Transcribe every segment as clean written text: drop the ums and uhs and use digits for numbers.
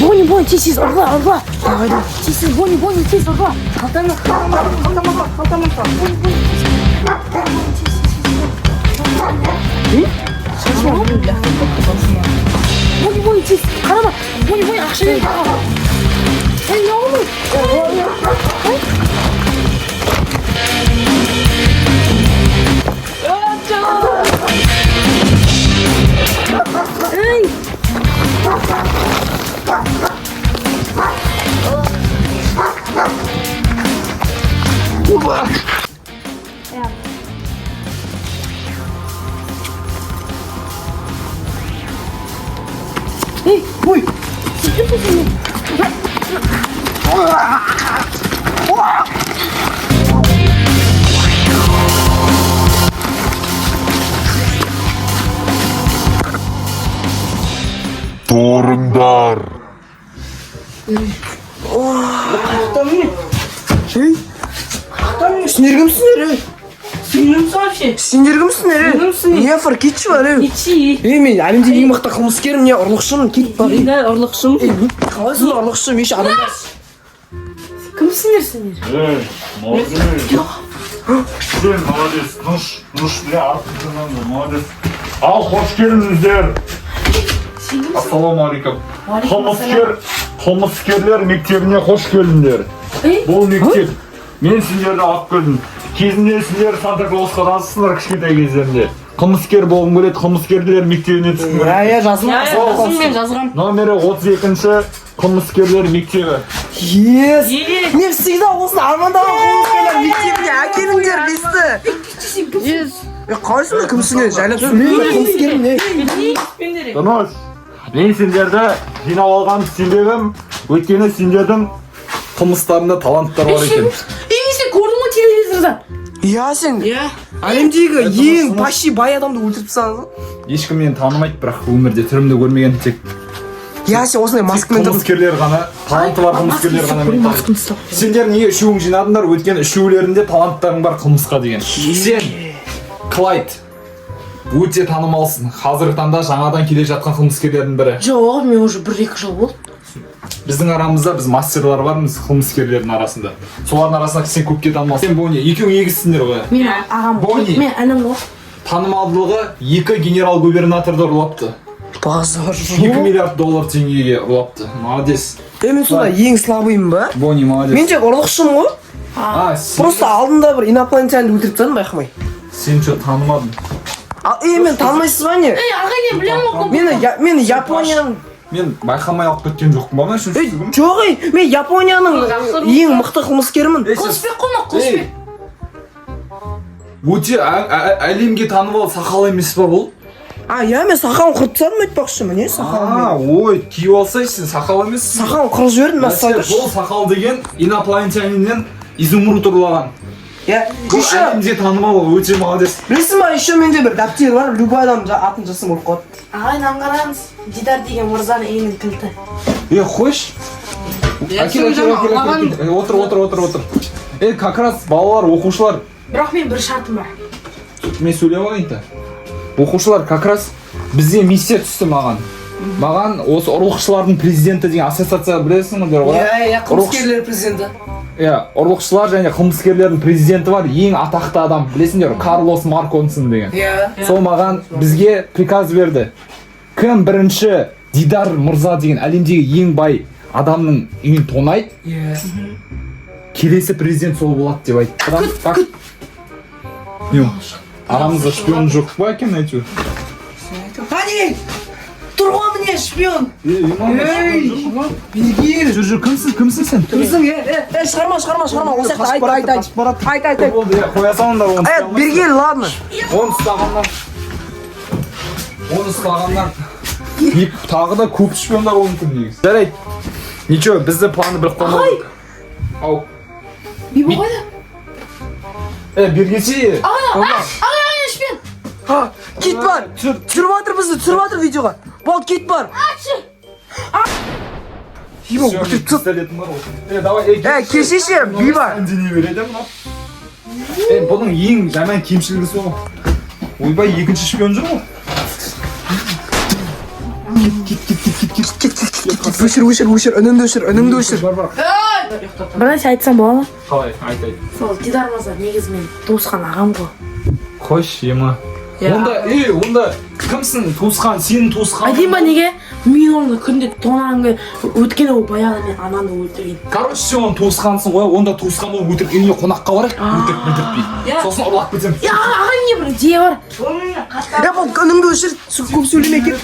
Бони, тез ұрла. Тез, Бони, тез ұрла. Қалтаны сал. Бони, тез, қарама. Бони, ақша бер. Ей, не olmuş? Ey! Ey, boy! Sıkı tutun. Torundar. Sinirgimsin Sinirimiz var şey. Sinirgimsin Ne fark hiç var İçi. Men әлемде ең мықты қылмыскерім не ұрлықшымын кет бар Ne orluksun? қалайсың ұрлықшым еш адамдар Kimsindir sinir? Молодец. Ну бля, молодец. Al hoş geldinizler. Assalamualaikum. Қылмыскерлер мектебіне қош келдіңдер. Бұл мектеп. Мен сендерді алып келдім. Кезінде сендер Санта-Клаусқа жазсыңдар кішкентай кездерінде. Қылмыскер болғым келеді, қылмыскерлер мектебіне түстім. Жазғым мен жазғам. Номері 32-ші қылмыскерлер мектебі. Мен всегда осыны армандаған қылмыскерлер мектебіне әкеліңдер бесті қалайсың кімсіңе жайлап сөйлеймін қылмыскерім не Дұрыс. Мен сендерді жинап алған себебім, өйткені сендердің қылмыстарында таланттар бар екен. Сен көрдің ғой телевизордан? Иә сен әлемдегі ең почти бай адамды өлтіріп тастадың. Ешкім мені танымайды, бірақ өмірде түрімді көрмеген тек Иә сен осындай маскамен тұрдың. қылмыскерлер ғана, таланты бар қылмыскерлер ғана мен танимын. Сендер неге үшеуің жинадыңдар? Өйткені үшеулерінде таланттарың бар қылмысқа деген. Сен Клайд өте танымалсың. Қазіргі таңда жаңадан келе жатқан қылмыскерлердің бірі. Жоқ, мен уже 1-2 жыл болды. Біздің арамызда біз мастерлар бармыз қылмыскерлердің арасында. Солардың арасында сен көпке танымалсың. Сен Бони, екеуің егізсіңдер ғой. Мен ағам ғой. Мен інім ғой. Танымалдылығы 2 генерал-губернаторды ұрлапты. 2 миллиард доллар теңгеге ұрлапты. Молодец. Мен сонда ең слабыймын ба? Бони, молодец. Мен тек ұрлықшымын ғой. Просто алдында бір инопланетянды өлтіріп тастадым байқамай. Сен что танымадың? Мен танымайсыз ба не? Ағайын білемін ғой. Мен Японияның Мен байқамай алып кеткен жоқпын ба? Жоқ мен Японияның ең мықты қылмыскерімін. Қылышбек қой ма, Қылышбек? Өте әлемге танымал сақал емес па бұл? Иә мен сақалын қырып тастадым айтпақшымын, не сақалын? Ой, киіп алсайсың, сақал емес. Сақалын қырып жібердім, Бұл сақал деген инопланетяниннен изумруд ұрлаған. Бұл әлемде танымал, өте молодец. Білесің ба, еще менде бір дәптер бар, любой адам атын жасым ұрып қояды. Ағайын аңғарамыз. Дидар деген мырзаның үйінің кілті. Қойш. Отыр. Как раз балалар, оқушылар. Бірақ мен бір шартым бар. Мен сөйлеп алайын. Оқушылар как раз бізде миссия түсті маған. Маған осы ұрлықшылардың президенті деген ассоциация білесің ғой? Қылмыскерлер президенті. Ұрлықшылар және қылмыскерлердің президенті бар, ең атақты адам, білесіңдер, Карлос Марконсон деген. Сол маған бізге приказ берді. Кім бірінші Дидар мырза деген әлемдегі ең бай адамның үйін тонайды, келесі президент сол болады деп айтты. Арамызда шпион жоқ па екен әйтеуір? Қане! Тұрған міне шпион! Жүр, кімсің сен? Кімсің, шығарма, осы жақта айт. Қоя салыңдар оны. Бергел, ладно. Оны ұстағаннан тағы да көп шпиондар мүмкін негіз. Жарайды. Ничего, бізді планы біліп қоймадық. Ау. Бибі қойды? Бергесі. Ағайын шпион. Кит бар. Түсіріп жатыр видеоға. Бол, кит бар. Пистолетім бар ғой. Давай. Кешеше, би бар. Әндене береді мұна. Бұның ең жаман кемшілігі сол. Ойбай, екінші шпион жүр ғой. Өшір, үніңді өшір. бір нәрсе айтсам бола ма? Қалай, айт. Сол Дидар мырза негізі мен туысқан ағам ғой. Қойш, ема. Онда кімсің? Туысқан, сенің туысқан. Айтайын ба неге? Мен оны күнде тонағанға өткені ол баяғы мен анамды өлтірген. Короче, сен оны туысқансың ғой, онда туысқан болып өтірік үйіне қонаққа барайық, өтірік білдіртпей. Сосын ұрлап кетеміз. Ағай не бір идея бар. Бұл үніңді өшір, көп сөйлеме кет.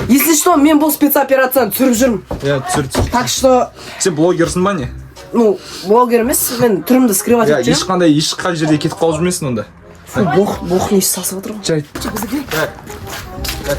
Если что, мен бұл спецоперацияны түсіріп жүрмін. Түсір. Так что, Сен блогерсің ба не? ну, блогер емес, мен түрімді скрывать етіп жүрмін. Ешқай жерде кетіп қалып жүрмесің онда. Боқ несі сасып отыр ғой. Жай.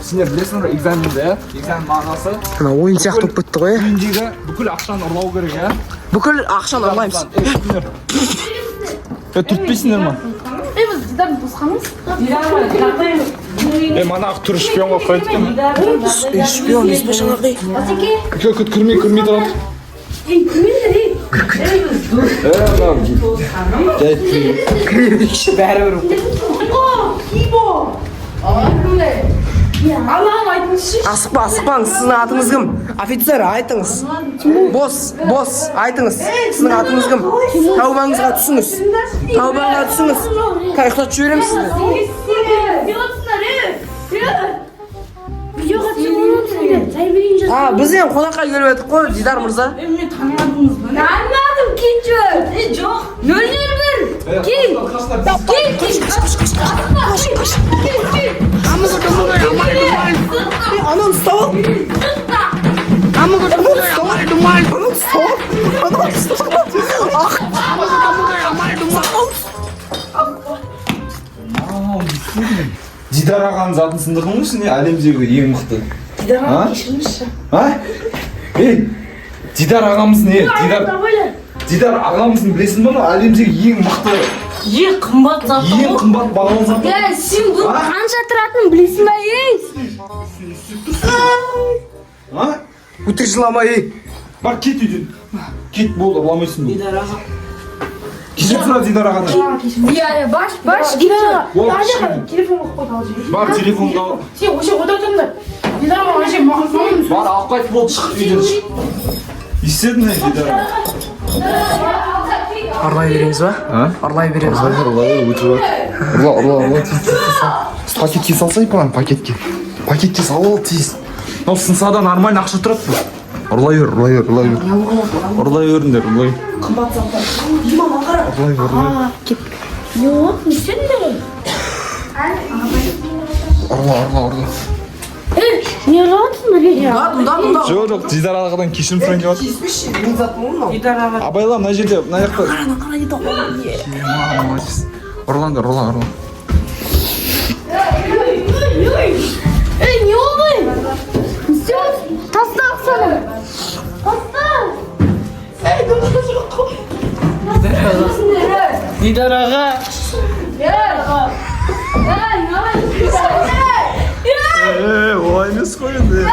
Сендер білесіңдер экзаменді, экзамен мағынасы. Мына ойын сияқты болып кетті ғой. Үйіндегі бүкіл ақшаны ұрлау керек, иә? Бүкіл ақшаны ұрлаймыз. Түртпейсіңдер ма? Біз Дидардың туысқанымыз. Манағы түр шпионға қойды екен. Шпион, еспе жаңағыдай. Кірмей тұрады. Бәрі бір. Allah'ım айтыңызшы. Асықпаңыз, сіздің атыңыз кім? Офицер, айтыңыз. Бос, айтыңыз. Сіздің атыңыз кім? Таубаңызға түсіңіз. Қайықтат жібереміз сізді. Біз ең қонаққа келіп едік қой, Дидар мырза. Anladım keçi. Çok. Nöl. Kim? Ананы ұстап ал. Дидар ағаның затын сындырдың ғой, не әлемдегі ең мықты. Дидар ағам кешіріңізші. Дидар ағамыз не? Дидар ағамызын білесің бе? Әлемдегі ең мықты, Ең қымбат заты ең ғой. қымбат бағалы зат. Ya sen bu kanca tıratın bilirsin ben ey. Өтір жылама, ей. Бар, кет үйден. Кет болды, ұламайсың бұл. Дидар ағам. Кешіріп сұра Дидар ағадан. Ya baş. Дидар Болды, ағам. Телефон қойып алып Бар, телефонды ал. Сен осы отырсыңдар. Дидар ағам әже маған Бар, алып қайт болды, шық үйден. Естедің не, Дидар аға? Арлай береміз ба? Арлай береміз ба? Урла. Пакетке салсай, паған, пакетке. Пакетке сал, тез. Но сынсада нормально ақша тұрады бұл. Ұрлай беріңдер. қымбат заттар. Имам ағара. Кет. Yok misin de? Ұрла. Ne rahatsın mı ya? Мұнда. Жоқ, Дидар ағадан кешірім сұрайын деп жатыр. Еспеші, мен затым ғой мынау. Дидар ағам. Абайла, мына жерде, мына жақта. Қара Дидар. Ұрлаңдар. Ey ne oldu? Sen tasla sana. Дидар аға. Олай емес қой енді.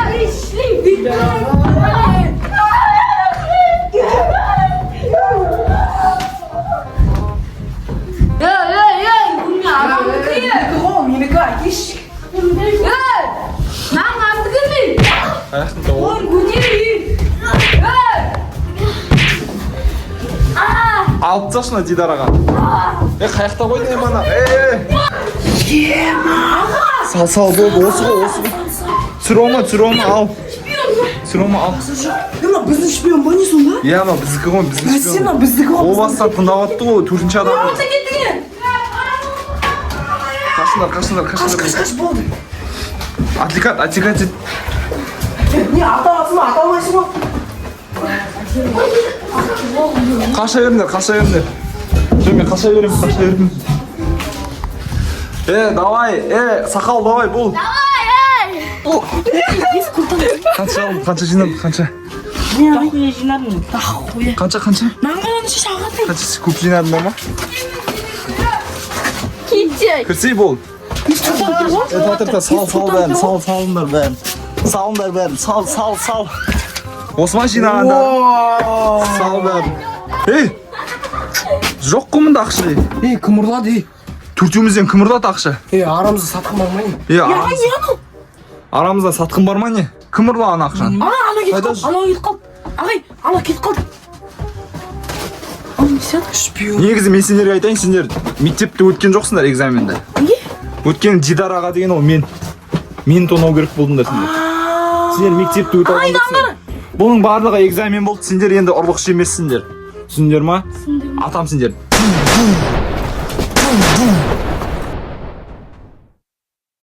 Менікі әкеш. Аяқтың тауы. Алып тасташы Дидар аға. Қаяқта қойдың мана. Сал болды, осы ғой. Түсірома, ал. Ема, біздің шпион ба не сонда? Иә, ма біздікі ғой, біздің Сен ма біздікі ғой? О бастан тыңдап атты ғой, төртінші адам. Қашындар. Қаш болды. Атлекат ет. Не, аталасың ба, аталмайсың ба? Қаша беріңдер. Мен қаша беремін. Давай, сақал, давай, бұл. Қанша жинадық, қанша? Тахуя жинадым. Тахуя. Қанша? Маңғаланы шағатын. Қанша көп жинадың ма? Gidecek. Кірсей бол. Салыңдар бәрін. Сал. Осман жинағанда. Сал бәрін. Жоқ қой мұнда ақша. Кім ұрлады, Төртеумізден кім ұрлады ақша? арамызда сатқын бар ма не? Арамызда сатқын бар ма не? Кім ұрлаған ақшаны? Ана кетіп Қайда қалды. Ана кетіп қалды. Ағай, ана кетіп қалды. Ана не істеді? Шпион. Негізі мен сендерге айтайын, сендер мектепте өткен жоқсыңдар экзаменді. Неге? Өткен Дидар аға деген ол мен тонау керек болдыңдар сендер. Сендер мектепте өте алмадыңдар. Бұның барлығы экзамен болды, сендер енді ұрлықшы емессіңдер. Түсіндіңдер ма? Атам сендер.